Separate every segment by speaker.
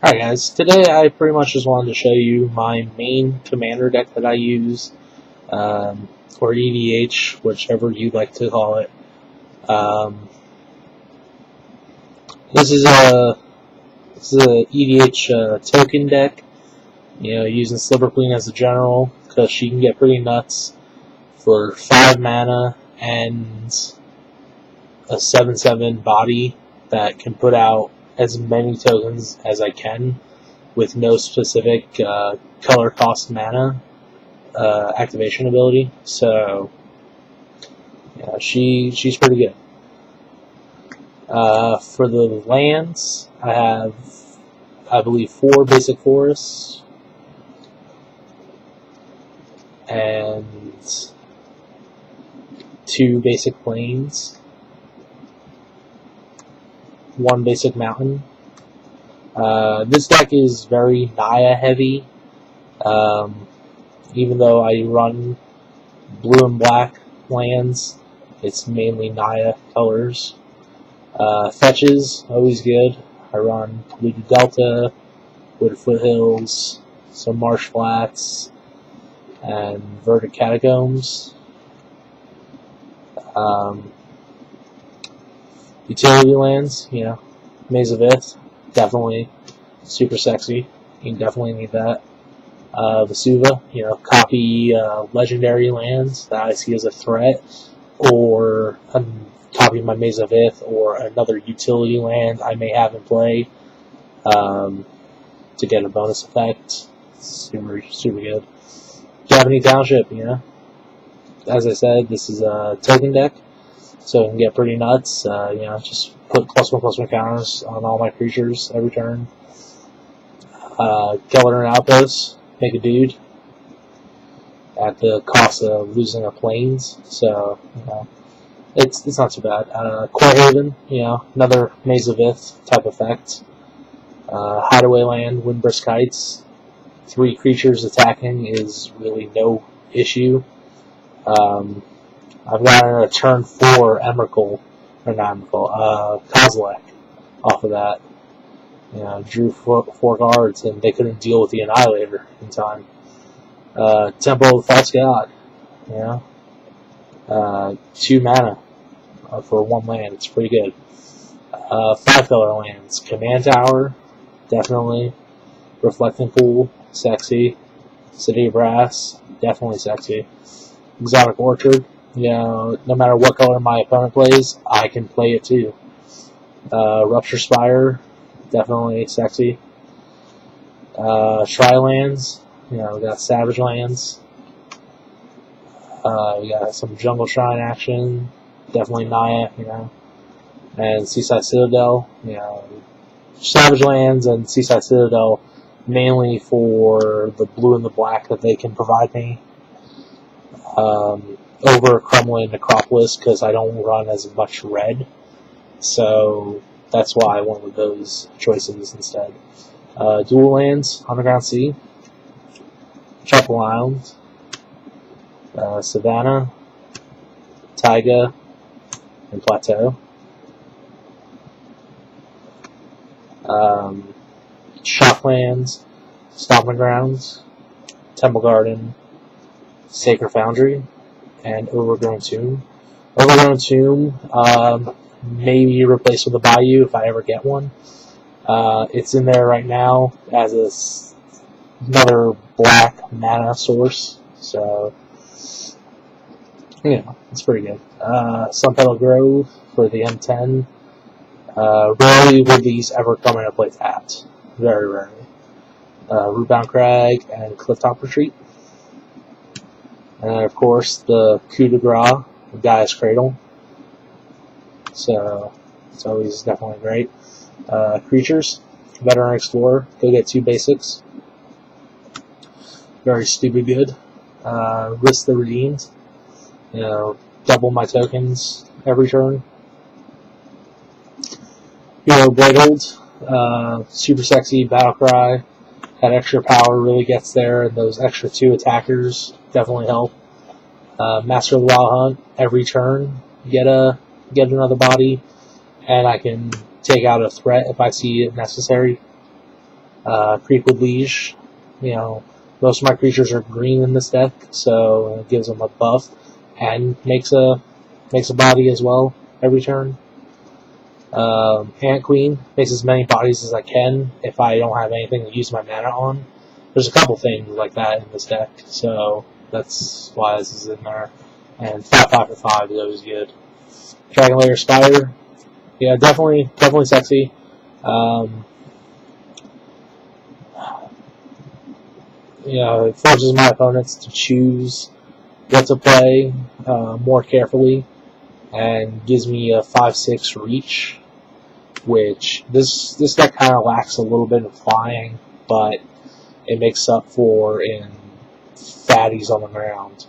Speaker 1: Alright guys, today I pretty much just wanted to show you my main commander deck that I use, or EDH, whichever you'd like to call it. This is a EDH token deck, using Sliver as a general, because she can get pretty nuts for 5 mana and a 7/7 body that can put out as many tokens as I can with no specific color cost mana activation ability. So yeah, she's pretty good. For the lands, I have, I believe, 4 basic forests and 2 basic plains, 1 basic mountain. This deck is very Naya heavy, even though I run blue and black lands, it's mainly Naya colors. Fetches, always good. I run Polluted Delta, Wooded Foothills, some Marsh Flats, and Verdant Catacombs. Utility lands, Maze of Ith, definitely super sexy. You definitely need that. Vesuva, copy legendary lands that I see as a threat, or copy my Maze of Ith, or another utility land I may have in play to get a bonus effect. Super good. Japanese Township, as I said, this is a token deck, so it can get pretty nuts. Just put +1/+1 counters on all my creatures every turn. Keller and Outpost, make a dude at the cost of losing a plains, so it's not too bad. Core Haven, another Maze of Ith type effect. Hideaway Land, Windbrisk Heights, 3 creatures attacking is really no issue. I've gotten a turn 4 Kozilek off of that. Drew 4 cards and they couldn't deal with the Annihilator in time. Temple of the False God, 2 mana for 1 land, it's pretty good. 5 color lands, Command Tower, definitely. Reflecting Pool, sexy. City of Brass, definitely sexy. Exotic Orchard, no matter what color my opponent plays, I can play it too. Rupture Spire, definitely sexy. Tri-lands, we got Savage Lands. We got some Jungle Shrine action, definitely Naya, and Seaside Citadel, Savage Lands and Seaside Citadel mainly for the blue and the black that they can provide me. Over Crumbling Necropolis, because I don't run as much red, so that's why I went with those choices instead. Dual lands, Underground Sea, Chapel Island, Savannah, Taiga, and Plateau. Shocklands, Stomping Grounds, Temple Garden, Sacred Foundry, and Overgrown Tomb. Overgrown Tomb may be replaced with a Bayou if I ever get one. It's in there right now as another black mana source, so it's pretty good. Sunpetal Grove for the M10. Rarely will these ever come into play tapped. Very rarely. Rootbound Crag and Clifftop Retreat. And of course the coup de grace, the Gaia's Cradle. So it's always definitely great. Creatures, Veteran Explorer, go get 2 basics. Very stupid good. Risk the Redeemed. Double my tokens every turn. Blade super sexy Battlecry. That extra power really gets there, and those extra 2 attackers definitely help. Master of the Wild Hunt, every turn, get another body, and I can take out a threat if I see it necessary. Creepwood Liege. You know, most of my creatures are green in this deck, so it gives them a buff and makes a body as well every turn. Ant Queen makes as many bodies as I can if I don't have anything to use my mana on. There's a couple things like that in this deck, so that's why this is in there. And 5/5 for 5 is always good. Dragon Lair Spider, yeah, definitely sexy. You know, it forces my opponents to choose what to play more carefully, and gives me a 5/6 reach, which this deck kind of lacks a little bit of flying, but it makes up for in fatties on the ground.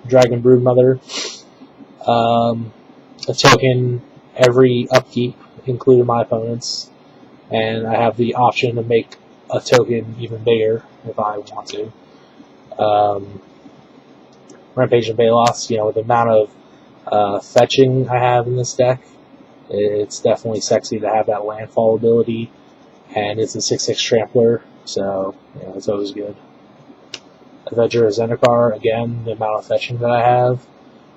Speaker 1: Dragon Broodmother, a token every upkeep, including my opponent's, and I have the option to make a token even bigger if I want to. Rampage and Balos, you know, with the amount of fetching I have in this deck, it's definitely sexy to have that landfall ability, and it's a 6/6 trampler, so you know, it's always good. Avenger of Zendikar, again, the amount of fetching that I have,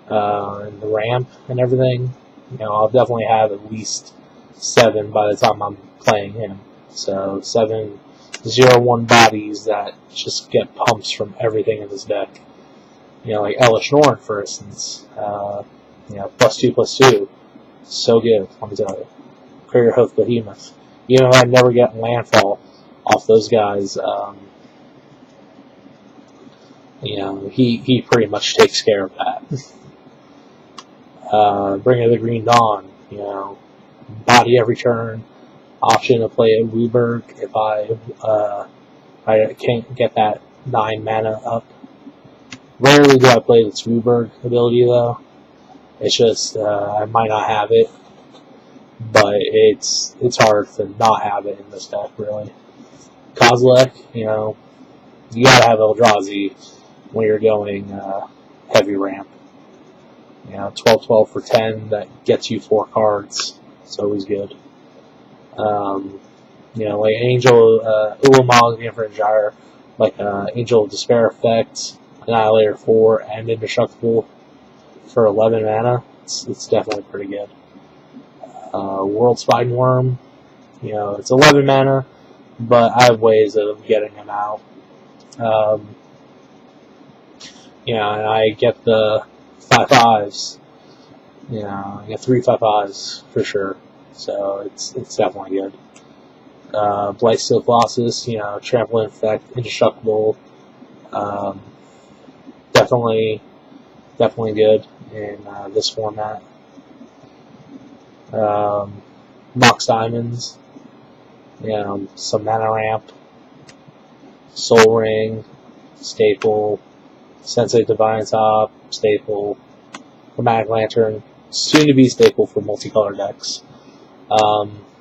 Speaker 1: and the ramp and everything, you know, I'll definitely have at least 7 by the time I'm playing him. So 7 0/1 bodies that just get pumps from everything in this deck. You know, like Elish Norn, for instance. You know, +2/+2. So good, let me tell you. Courier Hoof Behemoth. Even if I never get landfall off those guys, you know, he pretty much takes care of that. Bringer of the Green Dawn, you know, body every turn. Option to play a Wooburg if I can't get that 9 mana up. Rarely do I play this Wooburg ability though. It's just I might not have it, but it's hard to not have it in this deck really. Kozilek, you know, you gotta have Eldrazi when you're going heavy ramp. You know, 12/12 for 10 that gets you 4 cards. It's always good. You know, like Angel, Ulamog, the Infinite Gyre, like Angel of Despair effect, Annihilator 4, and Indestructible for 11 mana. It's definitely pretty good. World Spine Worm, you know, it's 11 mana, but I have ways of getting him out. You know, and I get the 5/5s. You know, I get 3 5/5s for sure. So it's definitely good. Blightsteel Colossus, you know, Trampling Effect, Indestructible. Definitely good in this format. Mox Diamonds, you know, some Mana Ramp, Soul Ring, staple. Sensei Divine Top, staple. Chromatic Lantern, soon to be staple for multicolor decks.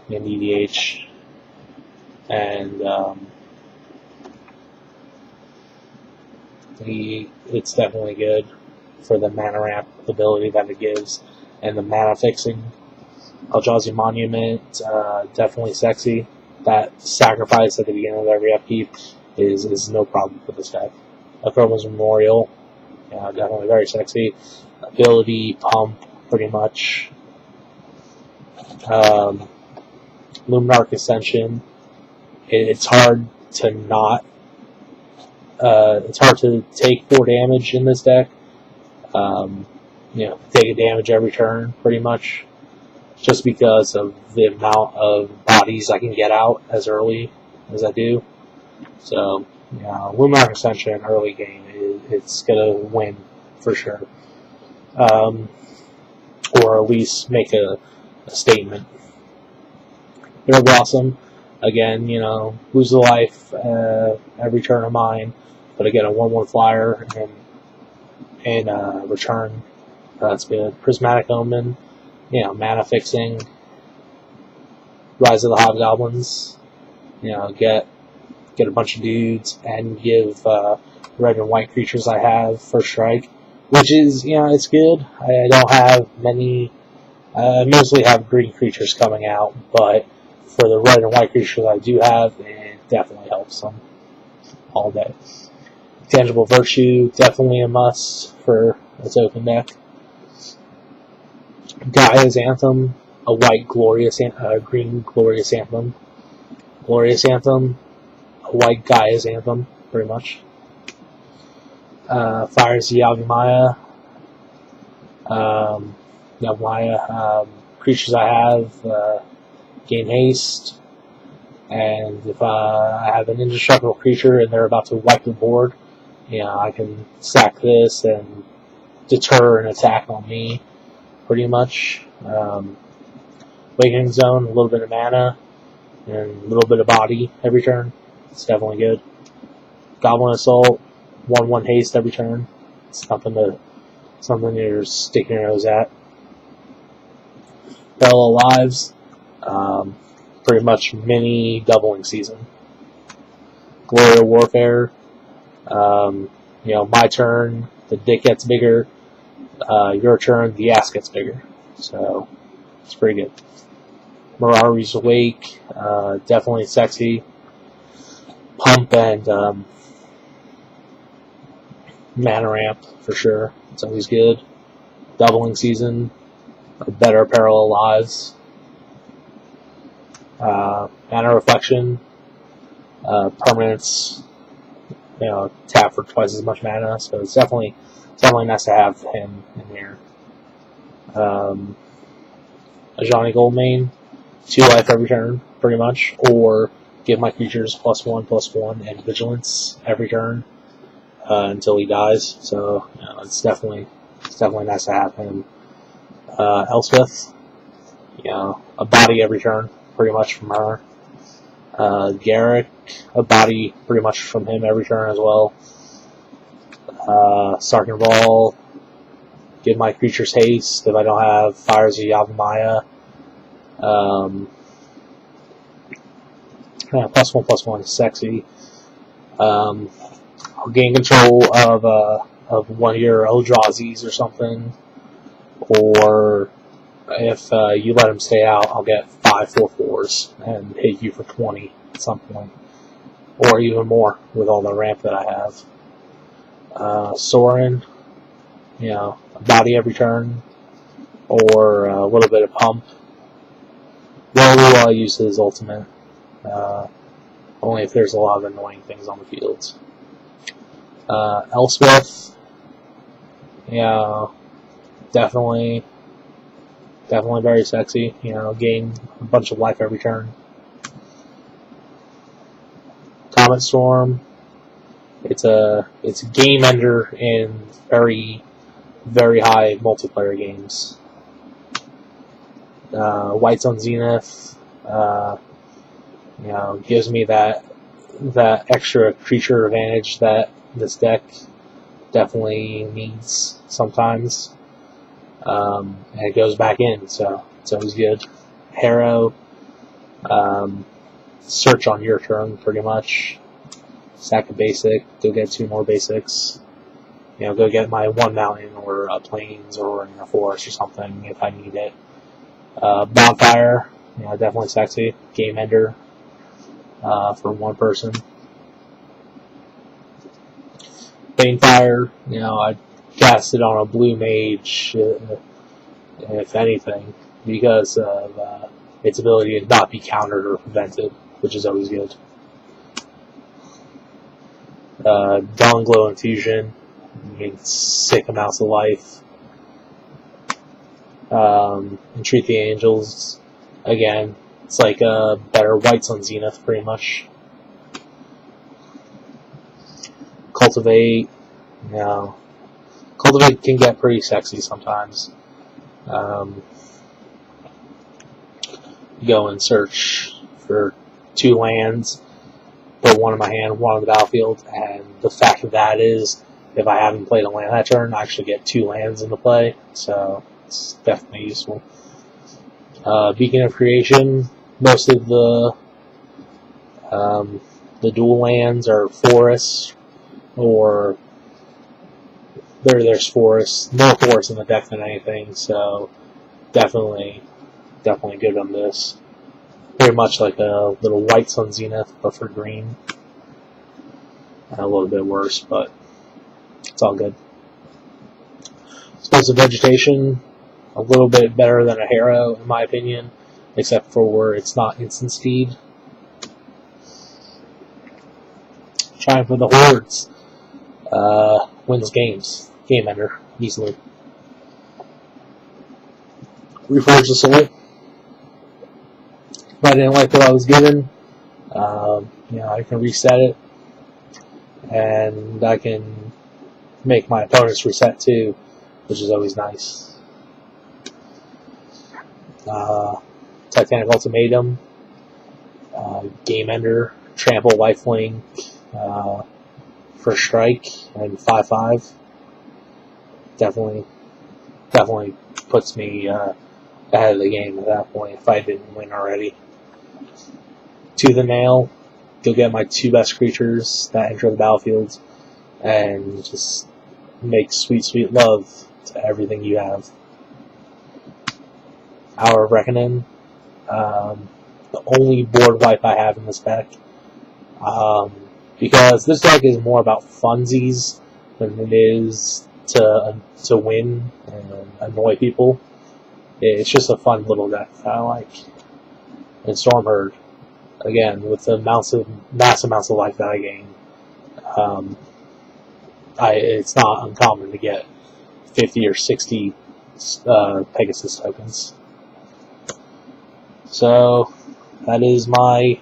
Speaker 1: In EDH. And it's definitely good for the mana ramp ability that it gives and the mana fixing. Eldrazi Monument, definitely sexy. That sacrifice at the beginning of every upkeep is no problem for this deck. Akroma's Memorial, definitely very sexy. Ability pump, pretty much. Luminarch Ascension. It's hard to not. It's hard to take 4 damage in this deck. Take a damage every turn, pretty much, just because of the amount of bodies I can get out as early as I do. So, Luminarch Ascension early game, it's gonna win for sure, or at least make a statement. Bitter Blossom, again, lose a life every turn of mine, but I get a 1/1 flyer and return. That's good. Prismatic Omen, mana fixing. Rise of the Hobgoblins, get a bunch of dudes and give red and white creatures I have first strike, which is, it's good. I don't have many. I mostly have green creatures coming out, but for the red and white creatures I do have, it definitely helps them all day. Tangible Virtue, definitely a must for a token deck. Gaia's Anthem, a white green Glorious Anthem. Glorious Anthem, a white Gaia's Anthem, pretty much. Fires Yavimaya. Yavimaya, creatures I have gain haste, and if I have an indestructible creature and they're about to wipe the board, I can sack this and deter an attack on me, pretty much. Awakening Zone, a little bit of mana, and a little bit of body every turn. It's definitely good. Goblin Assault, 1/1 haste every turn. It's something you're sticking your nose at. Parallel Lives, pretty much mini doubling season. Gloria Warfare, my turn, the dick gets bigger. Your turn, the ass gets bigger. So, it's pretty good. Mirari's Awake, definitely sexy. Pump and mana ramp, for sure. It's always good. Doubling season, better Parallel Lives. Mana Reflection, permanents, tap for twice as much mana, so it's definitely nice to have him in here. Ajani Goldmane, 2 life every turn, pretty much, or give my creatures +1/+1 and vigilance every turn until he dies. So it's definitely nice to have him. Elspeth, a body every turn, pretty much from her. Garrick, a body pretty much from him every turn as well. Sarkin Ball, give my creatures haste if I don't have Fires of Yavimaya. +1/+1 is sexy. I'll gain control of one of your Eldrazi's or something, or if you let him stay out, I'll get 5 4/4s and hit you for 20 at some point, or even more with all the ramp that I have. Sorin, a body every turn, or a little bit of pump. Rarely will I use his ultimate, only if there's a lot of annoying things on the fields. Elspeth, definitely very sexy. Gain a bunch of life every turn. Comet Storm, it's a game ender in very, very high multiplayer games. White's on Zenith, gives me that extra creature advantage that this deck definitely needs sometimes. And it goes back in, so it's always good. Harrow, search on your turn, pretty much. Sack a basic, go get 2 more basics. Go get my 1 mountain or a plains or a forest or something if I need it. Bonfire, definitely sexy. Game ender for 1 person. Banefire, I cast it on a blue mage, if anything, because of its ability to not be countered or prevented, which is always good. Dawn Glow Infusion, gain sick amounts of life. Entreat the Angels, again, it's like a better White Sun Zenith, pretty much. Cultivate, Cultivate can get pretty sexy sometimes. Go and search for 2 lands, put 1 in my hand, 1 on the battlefield, and the fact of that is, if I haven't played a land that turn, I actually get 2 lands into play, so it's definitely useful. Beacon of Creation, most of the dual lands are forests, or there's forests, more forests in the deck than anything, so definitely good on this. Very much like a little white Sun Zenith, but for green. And a little bit worse, but it's all good. Explosive Vegetation, a little bit better than a Harrow, in my opinion, except for where it's not instant speed. Trying for the Hordes. Wins games. Game ender, easily. Reforge the Soul. If I didn't like what I was given, I can reset it, and I can make my opponents reset too, which is always nice. Titanic Ultimatum, Game Ender, Trample, Lifelink, First Strike, and 5/5. Definitely puts me ahead of the game at that point if I didn't win already. To the Nail, go get my 2 best creatures that enter the battlefield, and just make sweet, sweet love to everything you have. Hour of Reckoning, the only board wipe I have in this deck, because this deck is more about funsies than it is to win and annoy people. It's just a fun little deck that I like. And Stormherd, again, with the mass amounts of life that I gain, it's not uncommon to get 50 or 60 Pegasus tokens. So that is my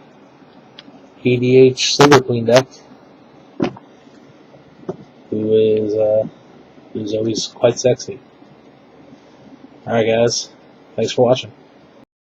Speaker 1: EDH Sliver Queen deck, who's always quite sexy. Alright guys, thanks for watching.